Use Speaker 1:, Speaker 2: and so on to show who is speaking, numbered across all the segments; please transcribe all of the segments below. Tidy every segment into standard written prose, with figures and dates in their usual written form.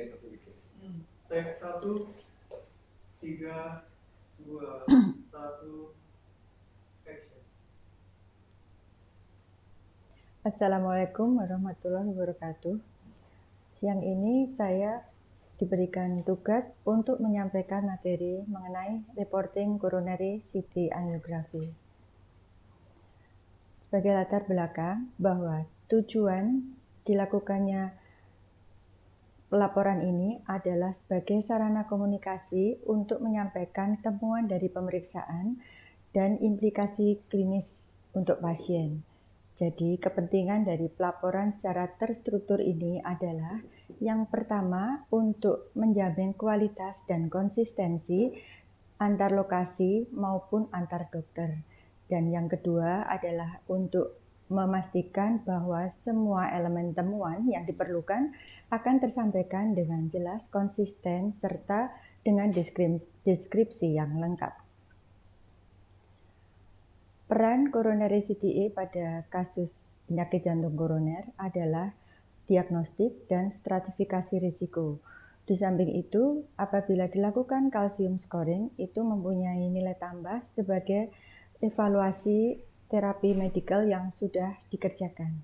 Speaker 1: Take 1, 3, 2, 1, action.
Speaker 2: Assalamualaikum warahmatullahi wabarakatuh. Siang ini saya diberikan tugas untuk menyampaikan materi mengenai reporting coronary CT angiography. Sebagai latar belakang bahwa tujuan dilakukannya pelaporan ini adalah sebagai sarana komunikasi untuk menyampaikan temuan dari pemeriksaan dan implikasi klinis untuk pasien. Jadi, kepentingan dari pelaporan secara terstruktur ini adalah yang pertama untuk menjamin kualitas dan konsistensi antar lokasi maupun antar dokter. Dan yang kedua adalah untuk memastikan bahwa semua elemen temuan yang diperlukan akan tersampaikan dengan jelas, konsisten, serta dengan deskripsi yang lengkap. Peran coronary CTA pada kasus penyakit jantung koroner adalah diagnostik dan stratifikasi risiko. Di samping itu, apabila dilakukan calcium scoring, itu mempunyai nilai tambah sebagai evaluasi terapi medikal yang sudah dikerjakan.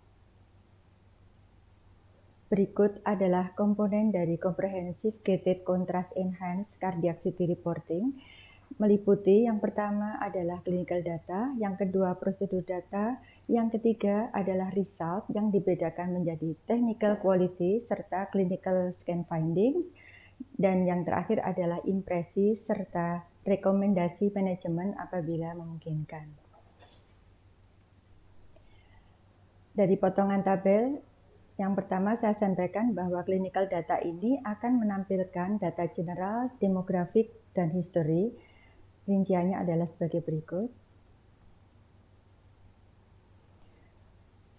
Speaker 2: Berikut adalah komponen dari Comprehensive Gated Contrast Enhanced Cardiac CT Reporting, meliputi yang pertama adalah clinical data, yang kedua prosedur data, yang ketiga adalah result yang dibedakan menjadi technical quality serta clinical scan findings, dan yang terakhir adalah impresi serta rekomendasi manajemen apabila memungkinkan. Dari potongan tabel, yang pertama saya sampaikan bahwa clinical data ini akan menampilkan data general, demografik, dan history. Rinciannya adalah sebagai berikut.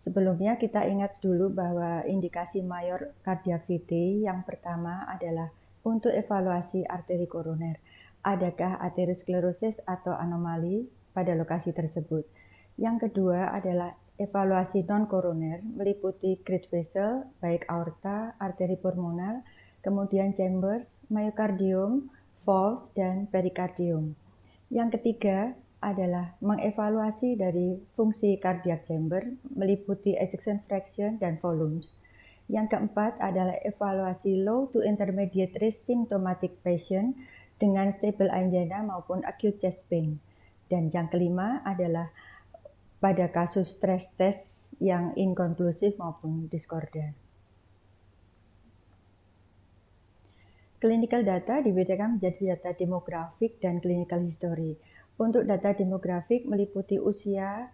Speaker 2: Sebelumnya kita ingat dulu bahwa indikasi mayor cardiac CT yang pertama adalah untuk evaluasi arteri koroner. Adakah aterosklerosis atau anomali pada lokasi tersebut? Yang kedua adalah evaluasi non-koroner meliputi great vessel, baik aorta, arteri pulmoner, kemudian chambers, myocardium, valves, dan perikardium. Yang ketiga adalah mengevaluasi dari fungsi cardiac chamber meliputi ejection fraction dan volumes. Yang keempat adalah evaluasi low to intermediate risk symptomatic patient dengan stable angina maupun acute chest pain. Dan yang kelima adalah pada kasus stress test yang inkonklusif maupun diskordan. Clinical data dibedakan menjadi data demografik dan clinical history. Untuk data demografik meliputi usia,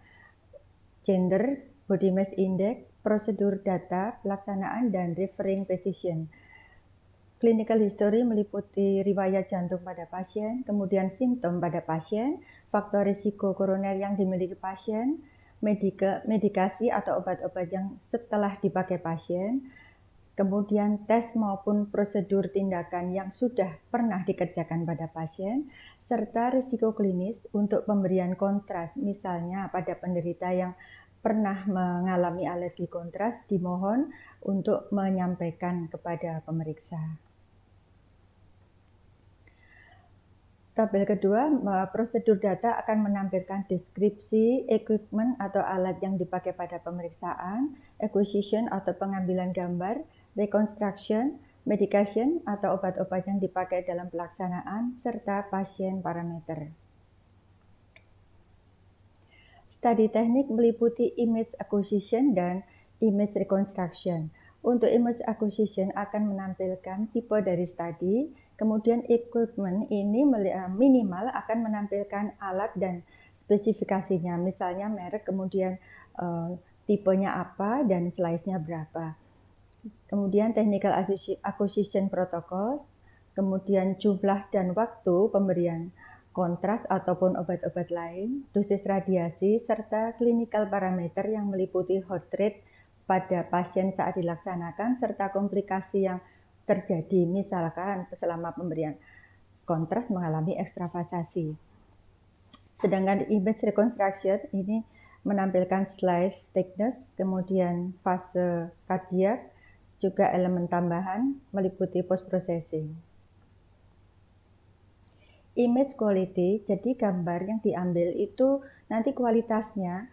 Speaker 2: gender, body mass index, prosedur data, pelaksanaan, dan referring physician. Clinical history meliputi riwayat jantung pada pasien, kemudian simptom pada pasien, faktor risiko koroner yang dimiliki pasien, medikasi atau obat-obat yang setelah dipakai pasien, kemudian tes maupun prosedur tindakan yang sudah pernah dikerjakan pada pasien, serta risiko klinis untuk pemberian kontras, misalnya pada penderita yang pernah mengalami alergi kontras, dimohon untuk menyampaikan kepada pemeriksa. Tabel kedua, prosedur data akan menampilkan deskripsi equipment atau alat yang dipakai pada pemeriksaan, acquisition atau pengambilan gambar, reconstruction, medication atau obat-obat yang dipakai dalam pelaksanaan, serta pasien parameter. Studi teknik meliputi image acquisition dan image reconstruction. Untuk image acquisition akan menampilkan tipe dari studi, kemudian equipment ini minimal akan menampilkan alat dan spesifikasinya, misalnya merek, kemudian tipenya apa, dan size-nya berapa. Kemudian technical acquisition protocols, kemudian jumlah dan waktu pemberian kontras ataupun obat-obat lain, dosis radiasi, serta clinical parameter yang meliputi heart rate pada pasien saat dilaksanakan, serta komplikasi yang terjadi, misalkan selama pemberian kontras mengalami ekstravasasi. Sedangkan image reconstruction ini menampilkan slice thickness, kemudian fase kardiak, juga elemen tambahan meliputi post processing. Image quality, jadi gambar yang diambil itu nanti kualitasnya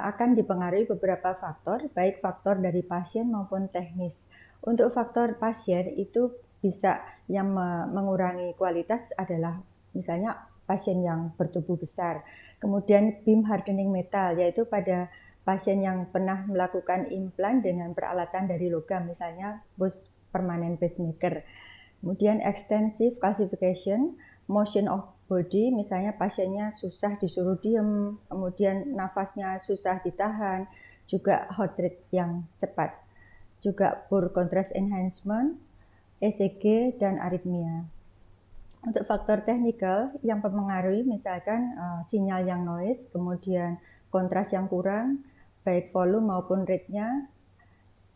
Speaker 2: akan dipengaruhi beberapa faktor, baik faktor dari pasien maupun teknis. Untuk faktor pasien itu bisa yang mengurangi kualitas adalah misalnya pasien yang bertubuh besar. Kemudian beam hardening metal, yaitu pada pasien yang pernah melakukan implan dengan peralatan dari logam, misalnya permanent pacemaker. Kemudian extensive calcification, motion of body, misalnya pasiennya susah disuruh diem, kemudian nafasnya susah ditahan, juga heart rate yang cepat, juga poor contrast enhancement, ECG, dan aritmia. Untuk faktor teknikal yang mempengaruhi misalkan sinyal yang noise, kemudian kontras yang kurang, baik volume maupun rate-nya,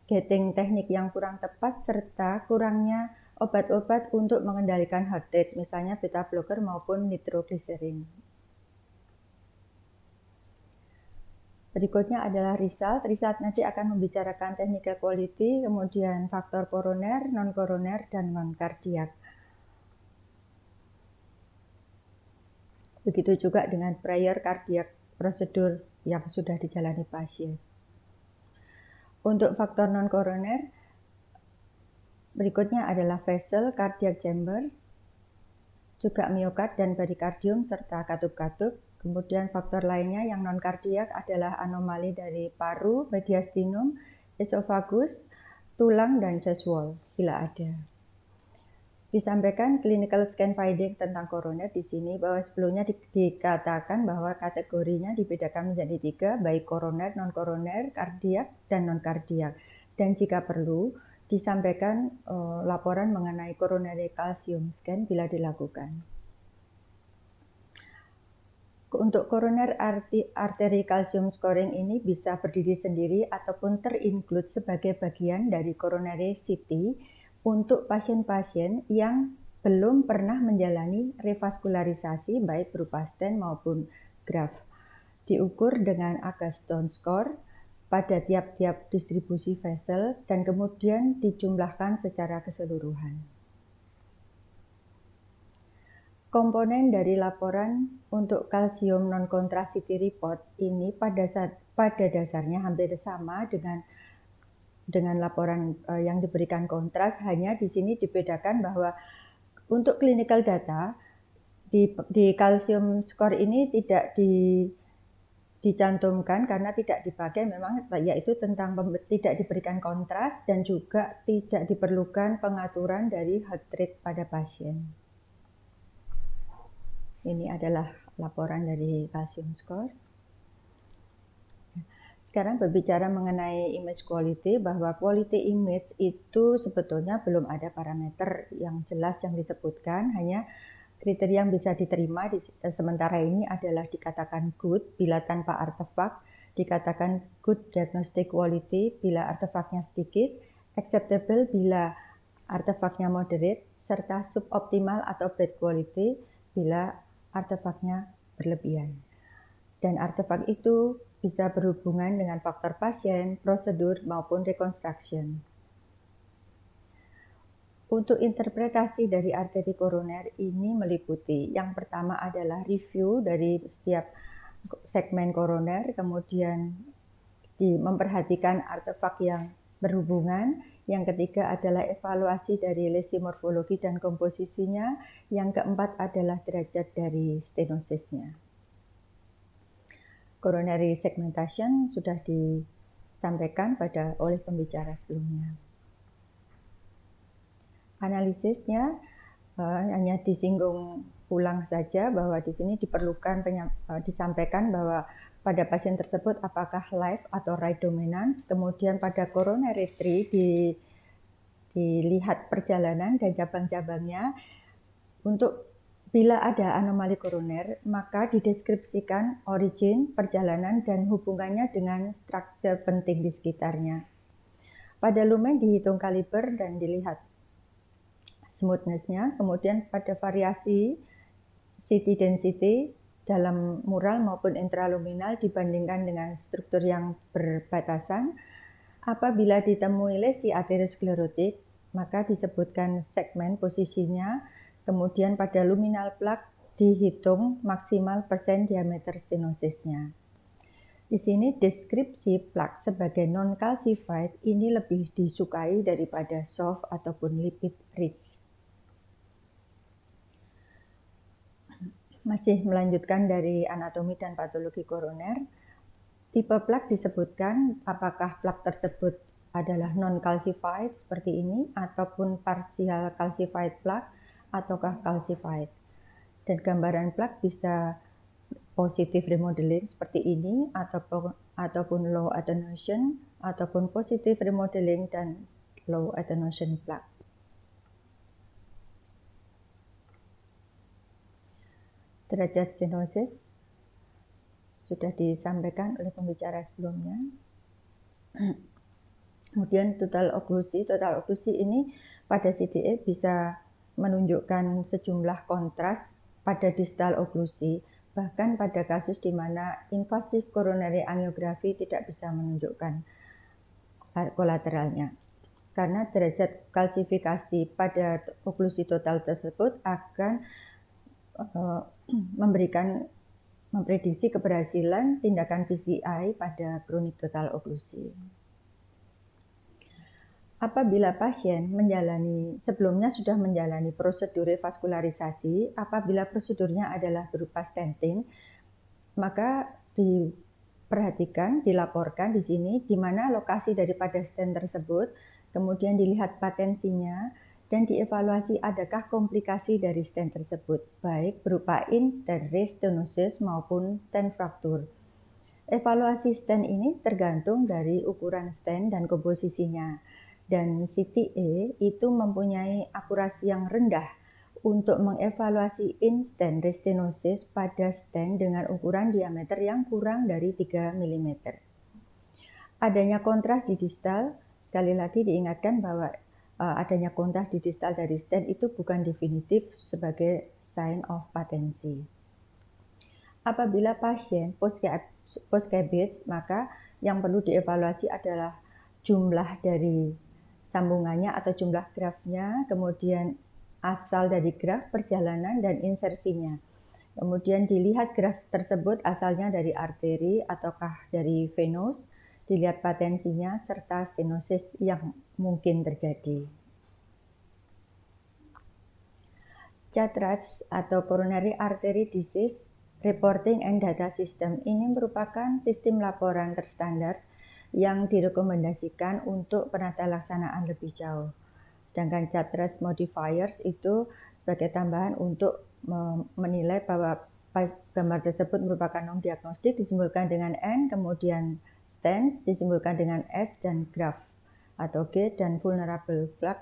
Speaker 2: gating teknik yang kurang tepat, serta kurangnya obat-obat untuk mengendalikan heart rate, misalnya beta blocker maupun nitroglycerin. Berikutnya adalah result. Result nanti akan membicarakan technical quality, kemudian faktor koroner, non-koroner, dan non-kardiak. Begitu juga dengan prior cardiac prosedur yang sudah dijalani pasien. Untuk faktor non-koroner, berikutnya adalah vessel, cardiac chamber, juga miokard dan perikardium, serta katup-katup. Kemudian faktor lainnya yang non-kardiak adalah anomali dari paru, mediastinum, esofagus, tulang, dan chest wall, bila ada. Disampaikan clinical scan finding tentang koroner di sini, bahwa sebelumnya dikatakan bahwa kategorinya dibedakan menjadi 3, baik koroner, non-koroner, kardiak, dan non-kardiak. Dan jika perlu, disampaikan laporan mengenai coronary calcium scan bila dilakukan. Untuk coroner artery calcium scoring ini bisa berdiri sendiri ataupun terinclude sebagai bagian dari coronary CT untuk pasien-pasien yang belum pernah menjalani revaskularisasi baik berupa stent maupun graft. Diukur dengan Agatston score pada tiap-tiap distribusi vessel dan kemudian dijumlahkan secara keseluruhan. Komponen dari laporan untuk kalsium non-contracity report ini pada dasarnya hampir sama dengan laporan yang diberikan kontras, hanya di sini dibedakan bahwa untuk clinical data di kalsium score ini tidak dicantumkan karena tidak dipakai, memang yaitu tentang tidak diberikan kontras dan juga tidak diperlukan pengaturan dari heart rate pada pasien. Ini adalah laporan dari calcium score. Sekarang berbicara mengenai image quality, bahwa quality image itu sebetulnya belum ada parameter yang jelas yang disebutkan, hanya kriteria yang bisa diterima sementara ini adalah dikatakan good bila tanpa artefak, dikatakan good diagnostic quality bila artefaknya sedikit, acceptable bila artefaknya moderate, serta suboptimal atau bad quality bila artefaknya berlebihan. Dan artefak itu bisa berhubungan dengan faktor pasien, prosedur, maupun reconstruction. Untuk interpretasi dari arteri koroner ini meliputi, yang pertama adalah review dari setiap segmen koroner, kemudian memperhatikan artefak yang berhubungan, yang ketiga adalah evaluasi dari lesi morfologi dan komposisinya, yang keempat adalah derajat dari stenosisnya. Coronary segmentation sudah disampaikan oleh pembicara sebelumnya. Analisisnya hanya disinggung ulang saja bahwa di sini diperlukan disampaikan bahwa pada pasien tersebut apakah left atau right dominance, kemudian pada coronary tree dilihat perjalanan dan cabang-cabangnya. Untuk bila ada anomali koroner, maka dideskripsikan origin, perjalanan, dan hubungannya dengan struktur penting di sekitarnya. Pada lumen dihitung kaliber dan dilihat smoothness-nya, kemudian pada variasi CT density dalam mural maupun intraluminal dibandingkan dengan struktur yang berbatasan, Apabila ditemui lesi aterosklerotik, maka disebutkan segmen posisinya, kemudian pada luminal plak dihitung maksimal persen diameter stenosisnya. Di sini deskripsi plak sebagai non-calcified ini lebih disukai daripada soft ataupun lipid rich. Masih melanjutkan dari anatomi dan patologi koroner, tipe plak disebutkan apakah plak tersebut adalah non-calcified seperti ini ataupun partial calcified plak ataukah calcified. Dan gambaran plak bisa positive remodeling seperti ini ataupun low attenuation ataupun positive remodeling dan low attenuation plak. Derajat stenosis sudah disampaikan oleh pembicara sebelumnya. Kemudian total oklusi ini pada CDE bisa menunjukkan sejumlah kontras pada distal oklusi, bahkan pada kasus di mana invasif coronary angiografi tidak bisa menunjukkan kolateralnya. Karena derajat kalsifikasi pada oklusi total tersebut akan memprediksi keberhasilan tindakan PCI pada kronik total oklusi. Apabila pasien sebelumnya sudah menjalani prosedur revaskularisasi, apabila prosedurnya adalah berupa stenting, maka dilaporkan di sini di mana lokasi daripada stent tersebut, kemudian dilihat patensinya, dan dievaluasi adakah komplikasi dari stent tersebut, baik berupa in-stent restenosis maupun stent fracture. Evaluasi stent ini tergantung dari ukuran stent dan komposisinya, dan CTA itu mempunyai akurasi yang rendah untuk mengevaluasi in-stent restenosis pada stent dengan ukuran diameter yang kurang dari 3 mm. Adanya kontras di distal, sekali lagi diingatkan bahwa adanya kontras di distal dari stent itu bukan definitif sebagai sign of patensi. Apabila pasien post-CABG, maka yang perlu dievaluasi adalah jumlah dari sambungannya atau jumlah grafnya, kemudian asal dari graf, perjalanan, dan insersinya. Kemudian dilihat graf tersebut asalnya dari arteri ataukah dari venous, dilihat patensinya serta stenosis yang mungkin terjadi. CATRAS atau Coronary Artery Disease Reporting and Data System ini merupakan sistem laporan terstandar yang direkomendasikan untuk penata laksanaan lebih jauh. Sedangkan CATRAS modifiers itu sebagai tambahan untuk menilai bahwa gambar tersebut merupakan non-diagnostik disimpulkan dengan N, kemudian stents disimpulkan dengan S, dan graph atau G, dan vulnerable flag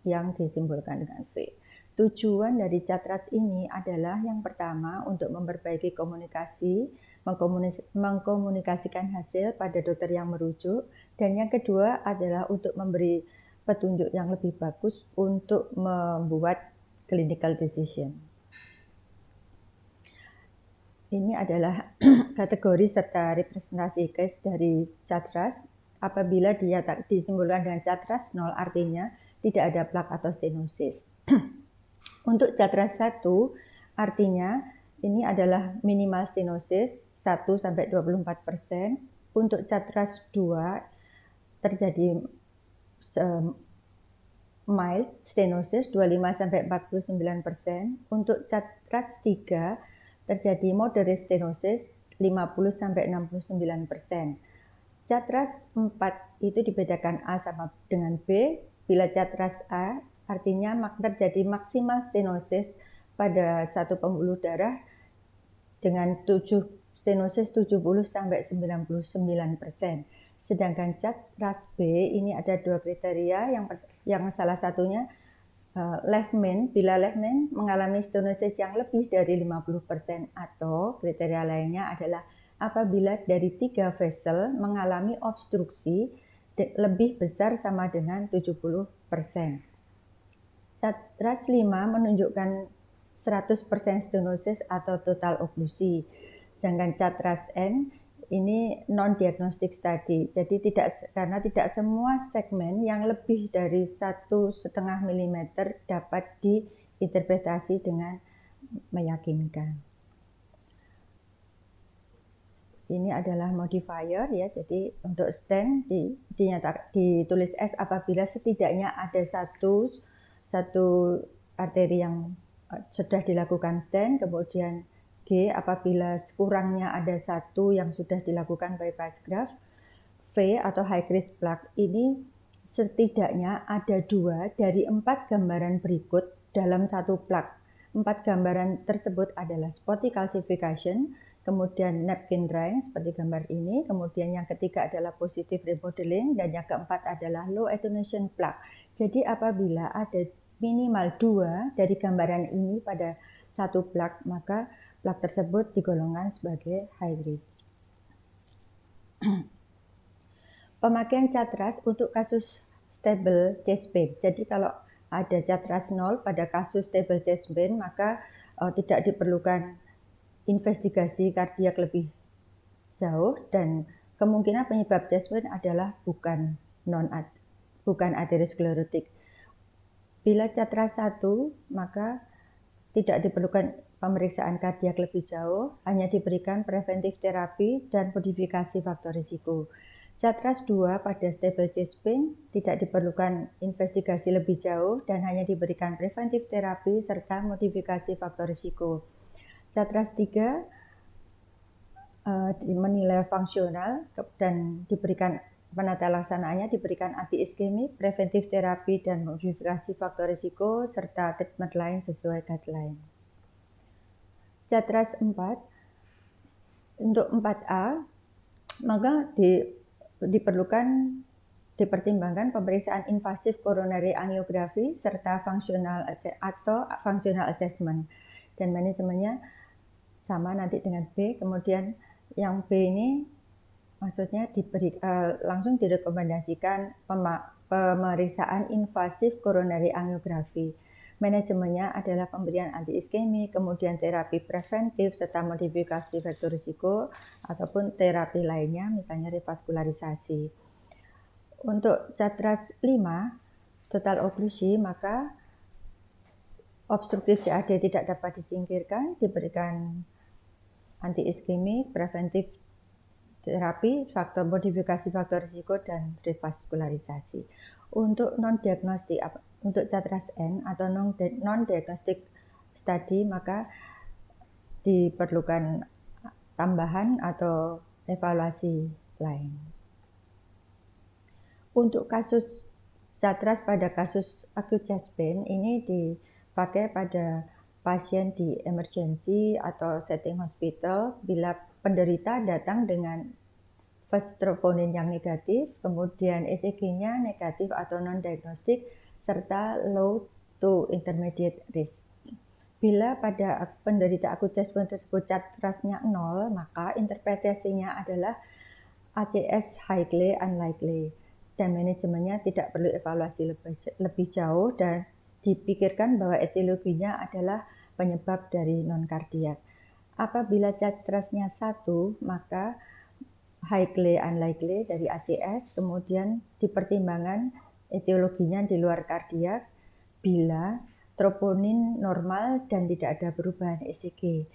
Speaker 2: yang disimpulkan dengan V. Tujuan dari CATRAS ini adalah yang pertama untuk memperbaiki komunikasi, mengkomunikasikan hasil pada dokter yang merujuk, dan yang kedua adalah untuk memberi petunjuk yang lebih bagus untuk membuat clinical decision. Ini adalah kategori serta representasi case dari CATRAS. Apabila disimpulkan dengan CATRAS 0, artinya tidak ada plak atau stenosis. Untuk CATRAS 1, artinya ini adalah minimal stenosis 1-24%. Untuk CATRAS 2 terjadi mild stenosis 25-49%. Untuk CATRAS 3 terjadi moderate stenosis 50-69%. CATRAS 4 itu dibedakan A sama dengan B. Bila CATRAS A artinya terjadi maksimal stenosis pada satu pembuluh darah dengan stenosis 70-99%. Sedangkan CATRAS B ini ada dua kriteria, yang salah satunya left main, bila left main mengalami stenosis yang lebih dari 50%, atau kriteria lainnya adalah apabila dari 3 vessel mengalami obstruksi lebih besar sama dengan 70%. CATRAS 5 menunjukkan 100% stenosis atau total oklusi. Sedangkan CATRAS N ini non-diagnostic study. Jadi karena tidak semua segmen yang lebih dari 1,5 mm dapat diinterpretasi dengan meyakinkan. Ini adalah modifier ya, jadi untuk stent ditulis S apabila setidaknya ada satu arteri yang sudah dilakukan stent, kemudian G apabila kurangnya ada satu yang sudah dilakukan bypass graft, V atau high risk plaque ini setidaknya ada 2 dari 4 gambaran berikut dalam satu plaque. 4 gambaran tersebut adalah spotty calcification, kemudian napkin ring seperti gambar ini, kemudian yang ketiga adalah positive remodeling, dan yang keempat adalah low attenuation plaque. Jadi apabila ada minimal 2 dari gambaran ini pada satu plaque, maka plaque tersebut digolongkan sebagai high risk. Pemakaian CHATRAS untuk kasus stable chest pain. Jadi kalau ada CHATRAS 0 pada kasus stable chest pain, maka tidak diperlukan investigasi kardiak lebih jauh, dan kemungkinan penyebab chest pain adalah bukan aterosklerotik. Bila CHATRAS 1, maka tidak diperlukan pemeriksaan kardiak lebih jauh, hanya diberikan preventif terapi dan modifikasi faktor risiko. CHATRAS 2 pada stable chest pain tidak diperlukan investigasi lebih jauh dan hanya diberikan preventif terapi serta modifikasi faktor risiko. CHATRAS 3 menilai fungsional dan diberikan penata laksanaannya diberikan anti-iskemik, preventif terapi dan modifikasi faktor risiko serta treatment lain sesuai guideline. CHATRAS 4 untuk 4A maka dipertimbangkan pemeriksaan invasif coronary angiografi serta functional assessment, dan manajemennya sama nanti dengan B. Kemudian yang B ini maksudnya langsung direkomendasikan pemeriksaan invasif coronary angiografi. Manajemennya adalah pemberian anti-iskemik, kemudian terapi preventif serta modifikasi faktor risiko ataupun terapi lainnya misalnya revaskularisasi. Untuk CHATRAS 5 total oklusi, maka obstruktif CAD tidak dapat disingkirkan, diberikan anti-iskemik, preventif terapi, modifikasi faktor risiko, dan revaskularisasi. Untuk non-diagnostik, untuk CHATRAS N atau non-diagnostic study, maka diperlukan tambahan atau evaluasi lain. Untuk kasus CHATRAS pada kasus acute chest pain ini dipakai pada pasien di emergency atau setting hospital bila penderita datang dengan first troponin yang negatif, kemudian ECG-nya negatif atau non-diagnostik, serta low to intermediate risk. Bila pada penderita acute chest pain tersebut CHATRAS-nya 0, maka interpretasinya adalah ACS highly unlikely, dan manajemennya tidak perlu evaluasi lebih jauh dan dipikirkan bahwa etiologinya adalah penyebab dari non-kardiak. Apabila CHATRAS-nya 1, maka highly unlikely dari ACS, kemudian dipertimbangkan etiologinya di luar kardiak bila troponin normal dan tidak ada perubahan ECG.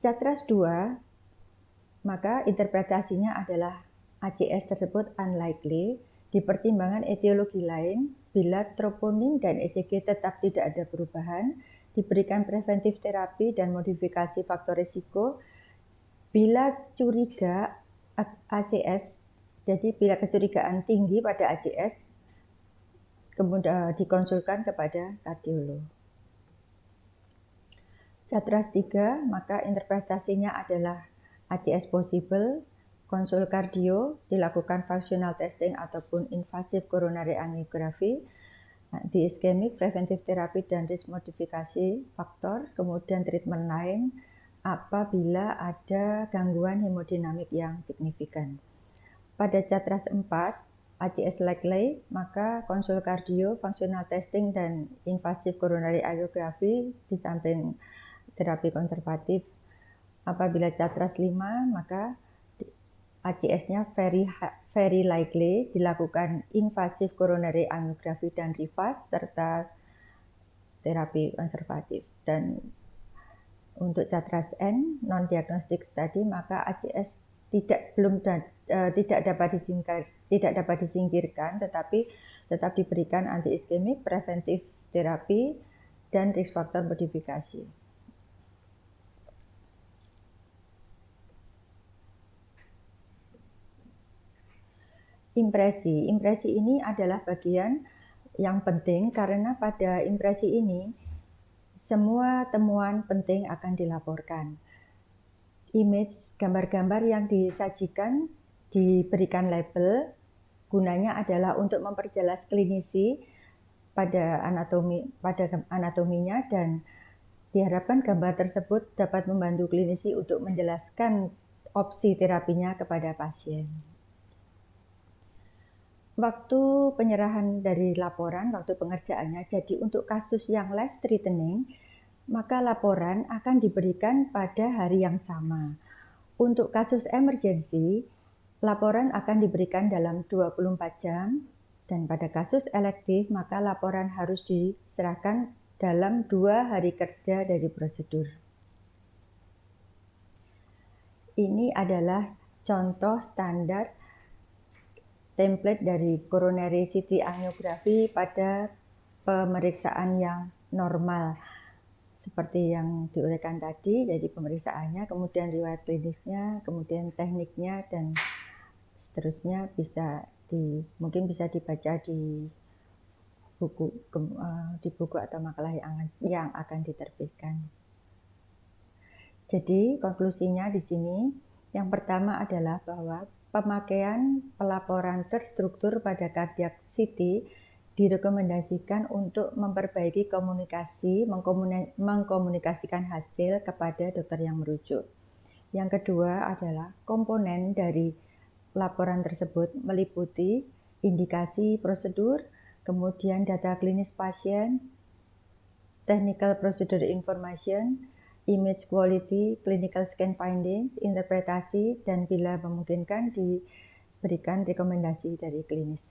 Speaker 2: CHATRAS 2, maka interpretasinya adalah ACS tersebut unlikely, dipertimbangkan etiologi lain bila troponin dan ECG tetap tidak ada perubahan, diberikan preventif terapi dan modifikasi faktor risiko. Bila curiga ACS, jadi bila kecurigaan tinggi pada ACS, kemudian dikonsulkan kepada kardiolog. CHATRAS 3, maka interpretasinya adalah ACS possible, konsul kardio, dilakukan functional testing ataupun invasive coronary angiografi, anti-iskemik, preventif terapi dan risk modifikasi faktor, kemudian treatment lain apabila ada gangguan hemodinamik yang signifikan. Pada CHATRAS 4, ACS likely, maka konsul kardio, functional testing dan invasive coronary angiografi di samping terapi konservatif. Apabila CHATRAS 5, maka ACS-nya very likely dilakukan invasive coronary angiography dan reverse serta terapi konservatif. Dan untuk CHATRAS N non diagnostic study maka ACS tidak dapat disingkirkan tetapi tetap diberikan anti iskemik, preventif terapi dan risk factor modifikasi. Impresi ini adalah bagian yang penting karena pada impresi ini semua temuan penting akan dilaporkan. Image gambar-gambar yang disajikan diberikan label, gunanya adalah untuk memperjelas klinisi pada anatominya dan diharapkan gambar tersebut dapat membantu klinisi untuk menjelaskan opsi terapinya kepada pasien. Waktu penyerahan dari laporan, waktu pengerjaannya, jadi untuk kasus yang life threatening, maka laporan akan diberikan pada hari yang sama. Untuk kasus emergency, laporan akan diberikan dalam 24 jam, dan pada kasus elektif, maka laporan harus diserahkan dalam 2 hari kerja dari prosedur. Ini adalah contoh standar template dari coronary CT angiography pada pemeriksaan yang normal seperti yang diuraikan tadi, jadi pemeriksaannya, kemudian riwayat klinisnya, kemudian tekniknya dan seterusnya mungkin bisa dibaca di buku atau makalah yang akan diterbitkan. Jadi konklusinya di sini yang pertama adalah bahwa pemakaian pelaporan terstruktur pada cardiac CT direkomendasikan untuk memperbaiki komunikasi, mengkomunikasikan hasil kepada dokter yang merujuk. Yang kedua adalah komponen dari laporan tersebut meliputi indikasi prosedur, kemudian data klinis pasien, technical procedure information, image quality, clinical scan findings, interpretasi, dan bila memungkinkan diberikan rekomendasi dari klinis.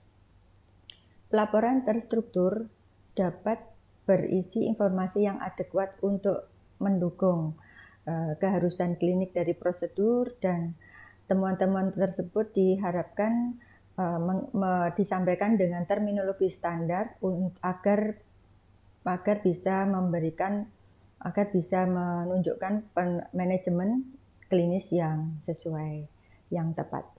Speaker 2: Pelaporan terstruktur dapat berisi informasi yang adekuat untuk mendukung keharusan klinik dari prosedur dan temuan-temuan tersebut diharapkan disampaikan dengan terminologi standar agar bisa menunjukkan manajemen klinis yang sesuai, yang tepat.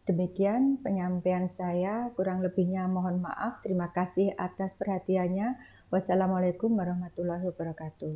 Speaker 2: Demikian penyampaian saya, kurang lebihnya mohon maaf. Terima kasih atas perhatiannya. Wassalamualaikum warahmatullahi wabarakatuh.